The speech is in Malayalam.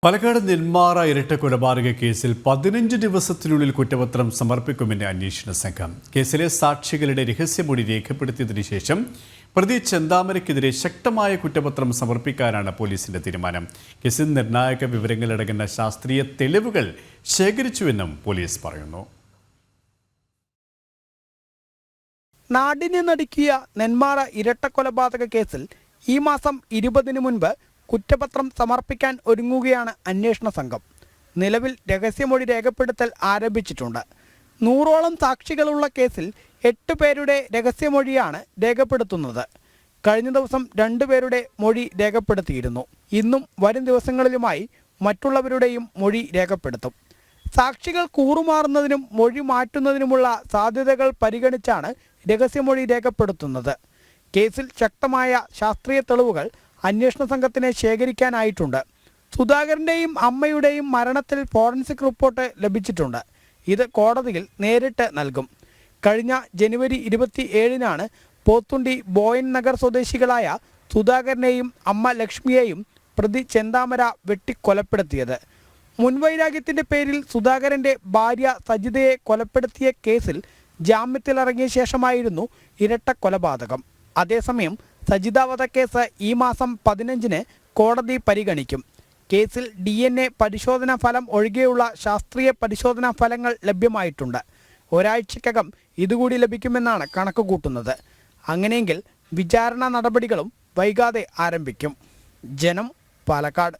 പാലക്കാട് നെന്മാറ ഇരട്ട കൊലപാതക കേസിൽ 15 ദിവസത്തിനുള്ളിൽ കുറ്റപത്രം സമർപ്പിക്കുമെന്ന് അന്വേഷണ സംഘം. കേസിലെ സാക്ഷികളുടെ രഹസ്യമൊഴി രേഖപ്പെടുത്തിയതിനു ശേഷം പ്രതി ചെന്താമരയ്ക്കെതിരെ ശക്തമായ കുറ്റപത്രം സമർപ്പിക്കാനാണ് പോലീസിന്റെ തീരുമാനം. കേസിൽ നിർണായക വിവരങ്ങളടങ്ങുന്ന ശാസ്ത്രീയ തെളിവുകൾ ശേഖരിച്ചുവെന്നും പോലീസ് പറയുന്നു. നാടിനെ നടുക്കിയ നെന്മാറ ഇരട്ട കൊലപാതക കേസിൽ ഈ മാസം 20-ന് മുൻപ് കുറ്റപത്രം സമർപ്പിക്കാൻ ഒരുങ്ങുകയാണ് അന്വേഷണ സംഘം. നിലവിൽ രഹസ്യമൊഴി രേഖപ്പെടുത്തൽ ആരംഭിച്ചിട്ടുണ്ട്. 100ഓളം സാക്ഷികളുള്ള കേസിൽ 8 പേരുടെ രഹസ്യമൊഴിയാണ് രേഖപ്പെടുത്തുന്നത്. കഴിഞ്ഞ ദിവസം 2 പേരുടെ മൊഴി രേഖപ്പെടുത്തിയിരുന്നു. ഇന്നും വരും ദിവസങ്ങളിലുമായി മറ്റുള്ളവരുടെയും മൊഴി രേഖപ്പെടുത്തും. സാക്ഷികൾ കൂറുമാറുന്നതിനും മൊഴി മാറ്റുന്നതിനുമുള്ള സാധ്യതകൾ പരിഗണിച്ചാണ് രഹസ്യമൊഴി രേഖപ്പെടുത്തുന്നത്. കേസിൽ ശക്തമായ ശാസ്ത്രീയ തെളിവുകൾ അന്വേഷണ സംഘത്തിന് ശേഖരിക്കാനായിട്ടുണ്ട്. സുധാകരൻ്റെയും അമ്മയുടെയും മരണത്തിൽ ഫോറൻസിക് റിപ്പോർട്ട് ലഭിച്ചിട്ടുണ്ട്. ഇത് കോടതിയിൽ നേരിട്ട് നൽകും. കഴിഞ്ഞ ജനുവരി 27-നാണ് പോത്തുണ്ടി ബോയൻ നഗർ സ്വദേശികളായ സുധാകരനെയും അമ്മ ലക്ഷ്മിയെയും പ്രതി ചെന്താമര വെട്ടിക്കൊലപ്പെടുത്തിയത്. മുൻവൈരാഗ്യത്തിൻ്റെ പേരിൽ സുധാകരൻ്റെ ഭാര്യ സജിതയെ കൊലപ്പെടുത്തിയ കേസിൽ ജാമ്യത്തിലിറങ്ങിയ ശേഷമായിരുന്നു ഇരട്ട കൊലപാതകം. അതേസമയം സജിത വധക്കേസ് ഈ മാസം 15-ന് കോടതി പരിഗണിക്കും. കേസിൽ DNA പരിശോധനാ ഫലം ഒഴികെയുള്ള ശാസ്ത്രീയ പരിശോധനാ ഫലങ്ങൾ ലഭ്യമായിട്ടുണ്ട്. ഒരാഴ്ചക്കകം ഇതുകൂടി ലഭിക്കുമെന്നാണ് കണക്കുകൂട്ടുന്നത്. അങ്ങനെയെങ്കിൽ വിചാരണ നടപടികളും വൈകാതെ ആരംഭിക്കും. ജനം, പാലക്കാട്.